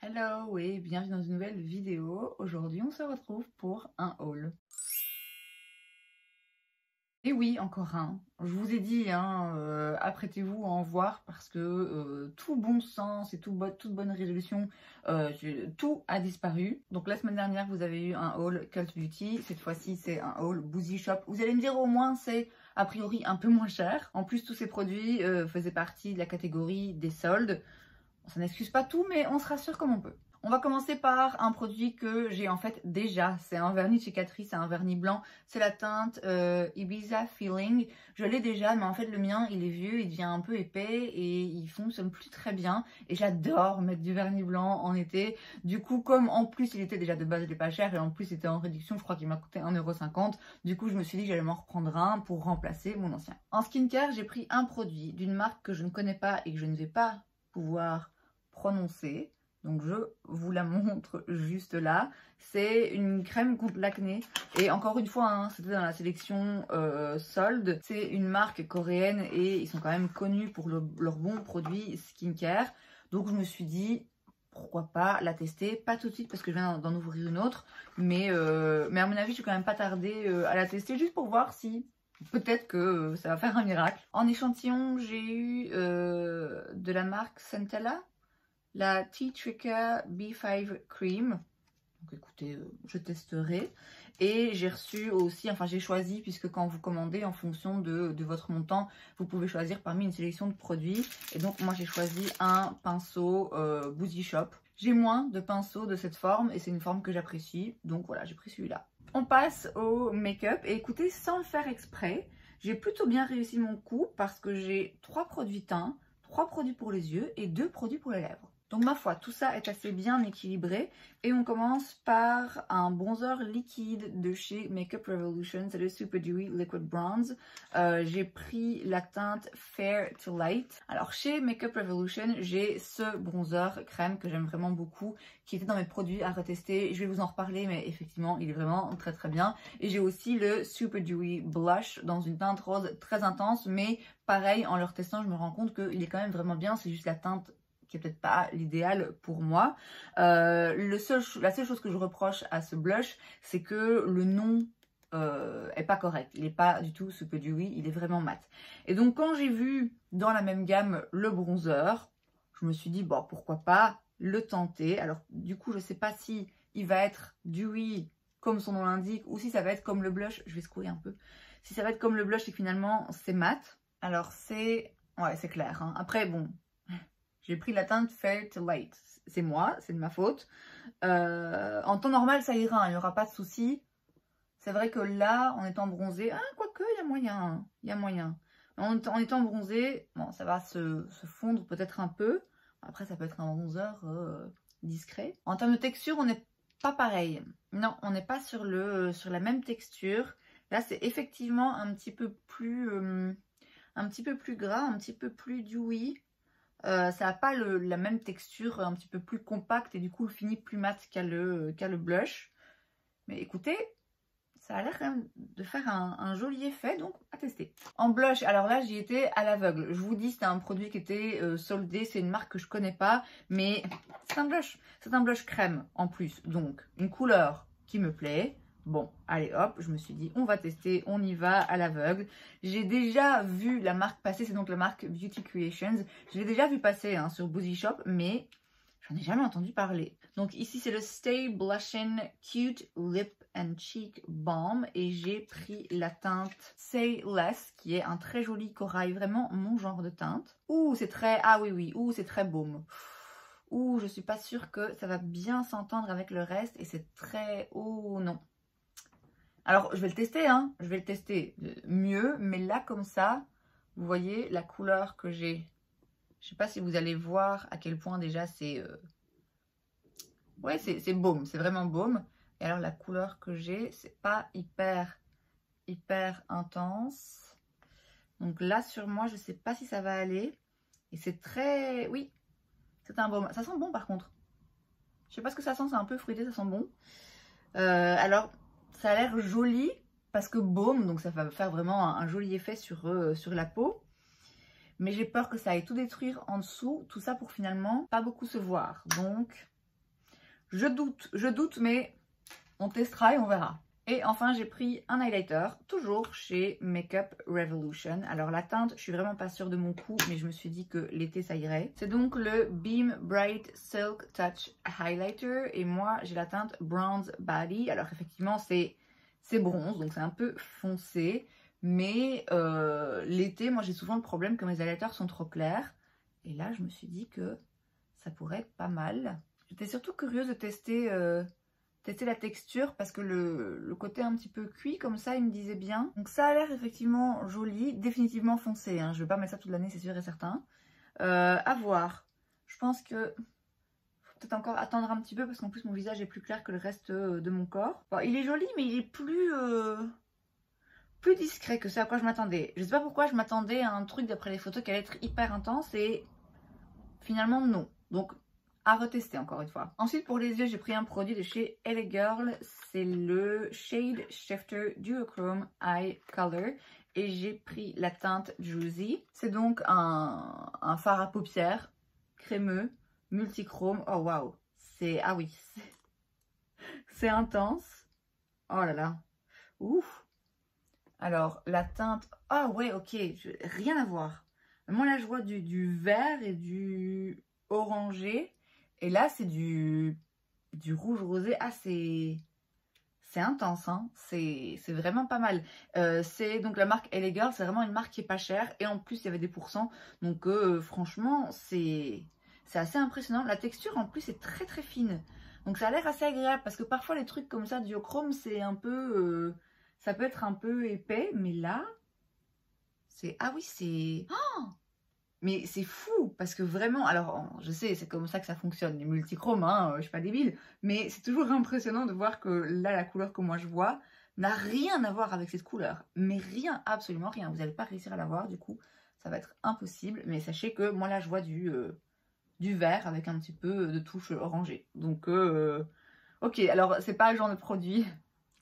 Hello et bienvenue dans une nouvelle vidéo. Aujourd'hui on se retrouve pour un haul. Et oui, encore un. Je vous ai dit, apprêtez-vous à en voir parce que tout bon sens et toute bonne résolution, tout a disparu. Donc la semaine dernière vous avez eu un haul Cult Beauty, cette fois-ci c'est un haul Boozy Shop. Vous allez me dire au moins c'est a priori un peu moins cher. En plus tous ces produits faisaient partie de la catégorie des soldes. Ça n'excuse pas tout, mais on se rassure comme on peut. On va commencer par un produit que j'ai en fait déjà. C'est un vernis de chez Catrice, c'est un vernis blanc. C'est la teinte Ibiza Feeling. Je l'ai déjà, mais en fait le mien il est vieux, il devient un peu épais et il fonctionne plus très bien. Et j'adore mettre du vernis blanc en été. Du coup, comme en plus il était déjà de base, il n'est pas cher et en plus il était en réduction, je crois qu'il m'a coûté 1,50 €. Du coup, je me suis dit que j'allais m'en reprendre un pour remplacer mon ancien. En skincare, j'ai pris un produit d'une marque que je ne connais pas et que je ne vais pas pouvoir prononcer, donc je vous la montre juste là. C'est une crème contre l'acné et encore une fois c'était dans la sélection solde. C'est une marque coréenne et ils sont quand même connus pour leurs bons produits skincare, donc je me suis dit pourquoi pas la tester, pas tout de suite parce que je viens d'en ouvrir une autre, mais à mon avis je vais quand même pas tarder à la tester juste pour voir si peut-être que ça va faire un miracle. En échantillon, j'ai eu de la marque Centella, la Tea Trigger B5 Cream. Donc écoutez, je testerai. Et j'ai reçu aussi, enfin j'ai choisi, puisque quand vous commandez en fonction de votre montant, vous pouvez choisir parmi une sélection de produits. Et donc moi j'ai choisi un pinceau Boozy Shop. J'ai moins de pinceaux de cette forme et c'est une forme que j'apprécie. Donc voilà, j'ai pris celui-là. On passe au make-up et écoutez, sans le faire exprès, j'ai plutôt bien réussi mon coup parce que j'ai 3 produits teints, 3 produits pour les yeux et 2 produits pour les lèvres. Donc ma foi, tout ça est assez bien équilibré. Et on commence par un bronzer liquide de chez Makeup Revolution. C'est le Super Dewy Liquid Bronze. J'ai pris la teinte Fair to Light. Alors chez Makeup Revolution, j'ai ce bronzer crème que j'aime vraiment beaucoup, qui était dans mes produits à retester. Je vais vous en reparler, mais effectivement, il est vraiment très très bien. Et j'ai aussi le Super Dewy Blush dans une teinte rose très intense. Mais pareil, en le retestant, je me rends compte qu'il est quand même vraiment bien. C'est juste la teinte qui est peut-être pas l'idéal pour moi. La seule chose que je reproche à ce blush, c'est que le nom est pas correct. Il n'est pas du tout Super Dewy, il est vraiment mat. Et donc quand j'ai vu dans la même gamme le bronzer, je me suis dit bon, pourquoi pas le tenter. Alors du coup, je sais pas si il va être dewy comme son nom l'indique ou si ça va être comme le blush. Je vais secouer un peu. Si ça va être comme le blush et que finalement c'est mat. Alors c'est clair. Après bon. J'ai pris la teinte Fair to Light. C'est moi, c'est de ma faute. En temps normal, ça ira, il n'y aura pas de souci. C'est vrai que là, en étant bronzé, quoique, il y a moyen. Il y a moyen. En étant bronzé, bon, ça va se fondre peut-être un peu. Après, ça peut être un bronzer discret. En termes de texture, on n'est pas pareil. Non, on n'est pas sur la même texture. Là, c'est effectivement un petit peu plus gras, un petit peu plus dewy. Ça n'a pas la même texture, un petit peu plus compacte et du coup le fini plus mat qu'à le blush. Mais écoutez, ça a l'air quand même de faire un joli effet, donc à tester. En blush, alors là j'y étais à l'aveugle. Je vous dis, c'était un produit qui était soldé, c'est une marque que je connais pas, mais c'est un blush. C'est un blush crème en plus, donc une couleur qui me plaît. Bon, allez hop, je me suis dit, on va tester, on y va à l'aveugle. J'ai déjà vu la marque passer, c'est donc la marque Beauty Creations. Je l'ai déjà vu passer sur Boozy Shop, mais j'en ai jamais entendu parler. Donc ici, c'est le Stay Blushing Cute Lip and Cheek Balm. Et j'ai pris la teinte Say Less, qui est un très joli corail, vraiment mon genre de teinte. Ouh, c'est très... Ah oui, oui, ouh, c'est très baume. Ouh, je suis pas sûre que ça va bien s'entendre avec le reste. Et c'est très... Oh non. Alors, je vais le tester, je vais le tester mieux, mais là, comme ça, vous voyez la couleur que j'ai. Je ne sais pas si vous allez voir à quel point déjà c'est... Ouais, c'est baume, c'est vraiment baume. Et alors, la couleur que j'ai, c'est pas hyper intense. Donc là, sur moi, je ne sais pas si ça va aller. Et c'est très... Oui, c'est un baume. Ça sent bon, par contre. Je ne sais pas ce que ça sent, c'est un peu fruité, ça sent bon. Alors... Ça a l'air joli parce que baume, donc ça va faire vraiment un joli effet sur la peau. Mais j'ai peur que ça aille tout détruire en dessous, tout ça pour finalement pas beaucoup se voir. Donc Je doute, mais on testera et on verra. Et enfin, j'ai pris un highlighter, toujours chez Makeup Revolution. Alors la teinte, je suis vraiment pas sûre de mon coup, mais je me suis dit que l'été ça irait. C'est donc le Beam Bright Silk Touch Highlighter. Et moi, j'ai la teinte Bronze Body. Alors effectivement, c'est bronze, donc c'est un peu foncé. Mais l'été, moi j'ai souvent le problème que mes highlighters sont trop clairs. Et là, je me suis dit que ça pourrait être pas mal. J'étais surtout curieuse de tester la texture parce que le côté un petit peu cuit comme ça, il me disait bien. Donc ça a l'air effectivement joli, définitivement foncé. Hein. Je vais pas mettre ça toute l'année, c'est sûr et certain. À voir. Je pense que faut peut-être encore attendre un petit peu parce qu'en plus mon visage est plus clair que le reste de mon corps. Bon, il est joli, mais il est plus discret que ce à quoi je m'attendais. Je sais pas pourquoi je m'attendais à un truc d'après les photos qui allait être hyper intense et finalement non. Donc à retester encore une fois. Ensuite pour les yeux, j'ai pris un produit de chez LA Girl. C'est le Shade Shifter Duochrome Eye Color. Et j'ai pris la teinte Juicy. C'est donc un fard à paupières crémeux, multichrome. Oh waouh. Ah oui, c'est intense. Oh là là. Ouf. Alors la teinte, ah ouais, ok, rien à voir. Moi là je vois du vert et du orangé. Et là, c'est du rouge rosé. Ah, c'est intense, hein. C'est vraiment pas mal. C'est donc la marque LA Girl, c'est vraiment une marque qui est pas chère. Et en plus, il y avait des pourcents. Donc, franchement, c'est assez impressionnant. La texture, en plus, est très très fine. Donc, ça a l'air assez agréable. Parce que parfois, les trucs comme ça, duochrome, c'est un peu... ça peut être un peu épais. Mais là, c'est... Ah oui, c'est... Oh, mais c'est fou, parce que vraiment, alors je sais, c'est comme ça que ça fonctionne, les multichromes, hein, je suis pas débile, mais c'est toujours impressionnant de voir que là, la couleur que moi je vois n'a rien à voir avec cette couleur. Mais rien, absolument rien. Vous n'allez pas réussir à la voir, du coup, ça va être impossible. Mais sachez que moi là, je vois du vert avec un petit peu de touche orangée. Donc, ok, alors c'est pas le genre de produit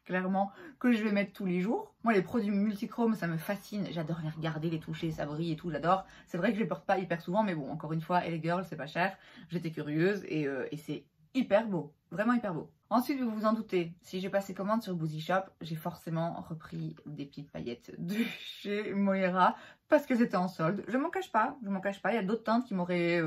clairement, que je vais mettre tous les jours. Moi, les produits multichromes, ça me fascine. J'adore les regarder, les toucher, ça brille et tout, j'adore. C'est vrai que je les porte pas hyper souvent, mais bon, encore une fois, LA Girl, c'est pas cher. J'étais curieuse et c'est hyper beau. Vraiment hyper beau. Ensuite, vous vous en doutez, si j'ai passé commande sur Boozy Shop, j'ai forcément repris des petites paillettes de chez Moira parce qu'elles étaient en solde. Je m'en cache pas, il y a d'autres teintes qui m'auraient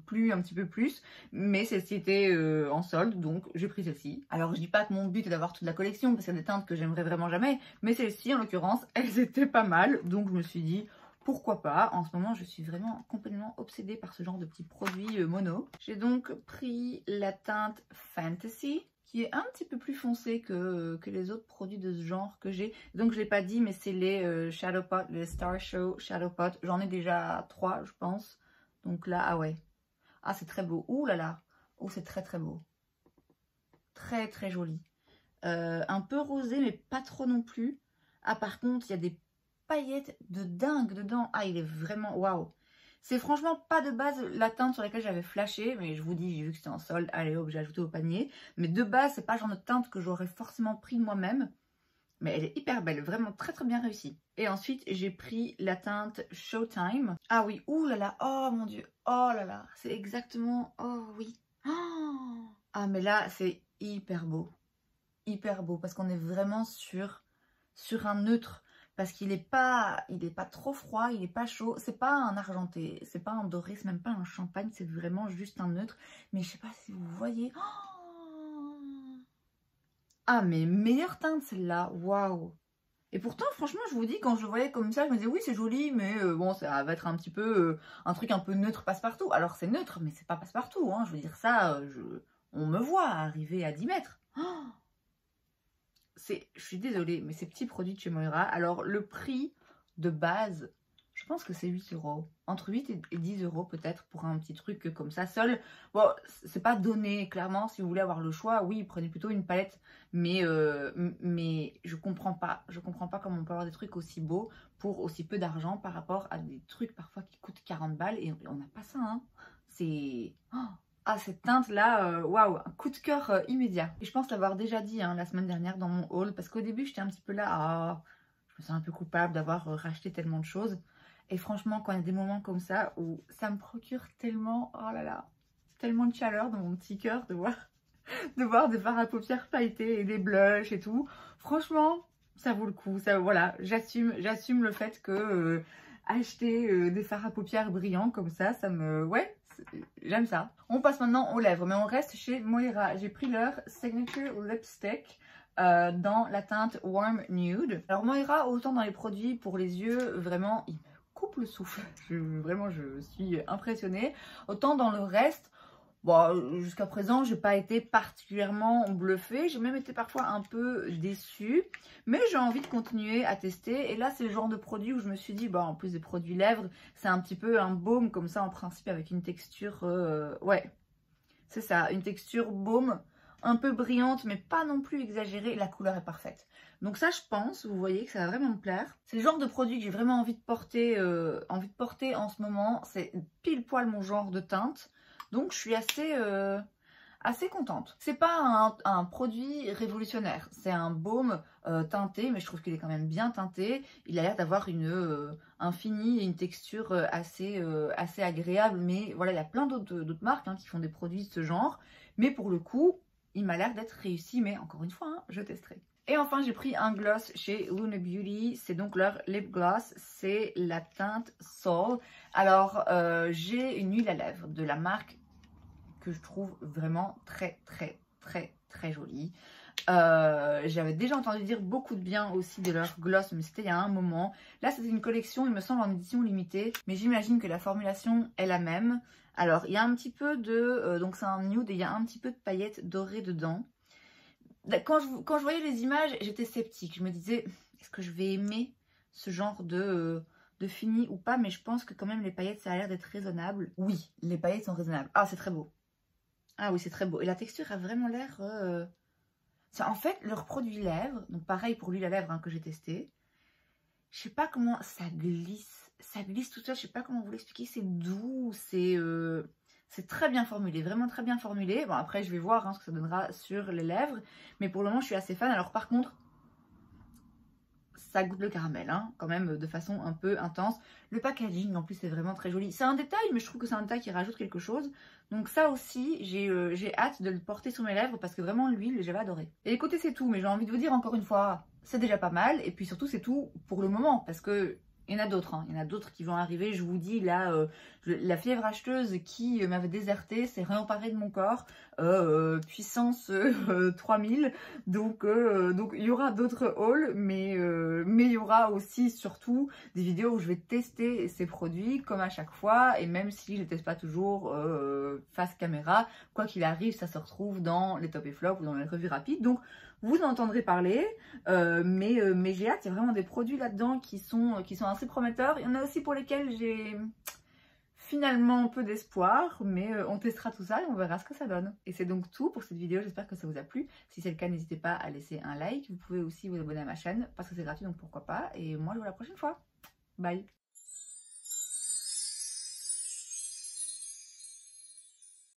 plu un petit peu plus, mais celle-ci était en solde, donc j'ai pris celle-ci. Alors je dis pas que mon but est d'avoir toute la collection, parce qu'il y a des teintes que j'aimerais vraiment jamais, mais celles-ci en l'occurrence, elles étaient pas mal, donc je me suis dit... pourquoi pas. En ce moment, je suis vraiment complètement obsédée par ce genre de petits produits mono. J'ai donc pris la teinte Fantasy, qui est un petit peu plus foncée que les autres produits de ce genre que j'ai. Donc, je ne l'ai pas dit, mais c'est les Shadow Pot, les Star Show Shadow Pot. J'en ai déjà 3, je pense. Donc là, ah ouais. Ah, c'est très beau. Ouh là là. Oh, c'est très très beau. Très très joli. Un peu rosé, mais pas trop non plus. Ah, par contre, il y a des paillettes de dingue dedans. Ah, il est vraiment waouh. C'est franchement pas de base la teinte sur laquelle j'avais flashé, mais je vous dis, j'ai vu que c'était en solde, allez hop, j'ai ajouté au panier. Mais de base, c'est pas le genre de teinte que j'aurais forcément pris moi-même. Mais elle est hyper belle, vraiment très très bien réussie. Et ensuite, j'ai pris la teinte Showtime. Ah oui, ouh là là, oh mon dieu, oh là là, c'est exactement, oh oui. Oh. Ah mais là, c'est hyper beau. Hyper beau, parce qu'on est vraiment sur un neutre. Parce qu'il n'est pas trop froid, il n'est pas chaud. C'est pas un argenté, c'est pas un doré, c'est même pas un champagne, c'est vraiment juste un neutre. Mais je sais pas si vous voyez. Oh, ah, mais meilleure teinte celle-là, waouh. Et pourtant, franchement, je vous dis, quand je le voyais comme ça, je me disais oui, c'est joli, mais bon, ça va être un petit peu un truc un peu neutre passe-partout. Alors c'est neutre, mais c'est pas passe-partout. Hein. Je veux dire ça, on me voit arriver à 10 mètres. Oh, je suis désolée, mais ces petits produits de chez Moira, alors le prix de base, je pense que c'est 8 €. Entre 8 et 10 € peut-être pour un petit truc comme ça seul. Bon, c'est pas donné, clairement, si vous voulez avoir le choix, oui, prenez plutôt une palette. Mais je comprends pas. Je comprends pas comment on peut avoir des trucs aussi beaux pour aussi peu d'argent par rapport à des trucs parfois qui coûtent 40 balles et on n'a pas ça, hein. C'est... Oh, ah, cette teinte-là, waouh, un coup de cœur immédiat. Et je pense l'avoir déjà dit hein, la semaine dernière dans mon haul, parce qu'au début, j'étais un petit peu là, ah, je me sens un peu coupable d'avoir racheté tellement de choses. Et franchement, quand il y a des moments comme ça, où ça me procure tellement, oh là là, tellement de chaleur dans mon petit cœur de voir de voir des fards à paupières pailletés et des blushs et tout. Franchement, ça vaut le coup. Ça, voilà, j'assume le fait que acheter des fards à paupières brillants comme ça me... Ouais, j'aime ça. On passe maintenant aux lèvres, mais on reste chez Moira. J'ai pris leur Signature Lipstick dans la teinte Warm Nude. Alors Moira, autant dans les produits pour les yeux, vraiment, il me coupe le souffle. Vraiment, je suis impressionnée. Autant dans le reste... Bon, jusqu'à présent, j'ai pas été particulièrement bluffée. J'ai même été parfois un peu déçue. Mais j'ai envie de continuer à tester. Et là, c'est le genre de produit où je me suis dit, bah, en plus des produits lèvres, c'est un petit peu un baume comme ça, en principe, avec une texture... ouais, c'est ça, une texture baume, un peu brillante, mais pas non plus exagérée. La couleur est parfaite. Donc ça, je pense, vous voyez que ça va vraiment me plaire. C'est le genre de produit que j'ai vraiment envie de porter en ce moment. C'est pile poil mon genre de teinte. Donc je suis assez contente. C'est pas un produit révolutionnaire, c'est un baume teinté, mais je trouve qu'il est quand même bien teinté. Il a l'air d'avoir un fini et une texture assez agréable, mais voilà, il y a plein d'autres marques qui font des produits de ce genre. Mais pour le coup, il m'a l'air d'être réussi, mais encore une fois, je testerai. Et enfin, j'ai pris un gloss chez Luna Beauty. C'est donc leur lip gloss. C'est la teinte Soul. Alors, j'ai une huile à lèvres de la marque que je trouve vraiment très jolie. J'avais déjà entendu dire beaucoup de bien aussi de leur gloss, mais c'était il y a un moment. Là, c'était une collection, il me semble, en édition limitée. Mais j'imagine que la formulation est la même. Alors, il y a un petit peu de... donc, c'est un nude et il y a un petit peu de paillettes dorées dedans. Quand je voyais les images, j'étais sceptique. Je me disais, est-ce que je vais aimer ce genre de fini ou pas? Mais je pense que quand même les paillettes, ça a l'air d'être raisonnable. Oui, les paillettes sont raisonnables. Ah, c'est très beau. Ah oui, c'est très beau. Et la texture a vraiment l'air... En fait, leur produit lèvres, donc pareil pour l'huile à lèvres que j'ai testé, je sais pas comment... Ça glisse tout seul, je sais pas comment vous l'expliquer. C'est doux, c'est très bien formulé, vraiment très bien formulé. Bon, après, je vais voir ce que ça donnera sur les lèvres. Mais pour le moment, je suis assez fan. Alors, par contre, ça goûte le caramel, quand même, de façon un peu intense. Le packaging, en plus, c'est vraiment très joli. C'est un détail, mais je trouve que c'est un détail qui rajoute quelque chose. Donc ça aussi, j'ai hâte de le porter sur mes lèvres parce que vraiment, l'huile, j'avais adoré. Et écoutez, c'est tout. Mais j'ai envie de vous dire, encore une fois, c'est déjà pas mal. Et puis surtout, c'est tout pour le moment parce que... Il y en a d'autres, il y en a d'autres qui vont arriver. Je vous dis, là, la fièvre acheteuse qui m'avait désertée s'est réemparée de mon corps, puissance 3000. Donc il y aura d'autres hauls, mais il y aura aussi, surtout, des vidéos où je vais tester ces produits, comme à chaque fois. Et même si je ne teste pas toujours face caméra, quoi qu'il arrive, ça se retrouve dans les top et flops ou dans les revues rapides. Donc, vous en entendrez parler, mais j'ai hâte. Il y a vraiment des produits là-dedans qui sont assez prometteurs. Il y en a aussi pour lesquels j'ai finalement peu d'espoir, mais on testera tout ça et on verra ce que ça donne. Et c'est donc tout pour cette vidéo, j'espère que ça vous a plu. Si c'est le cas, n'hésitez pas à laisser un like. Vous pouvez aussi vous abonner à ma chaîne parce que c'est gratuit, donc pourquoi pas. Et moi, je vous vois la prochaine fois. Bye!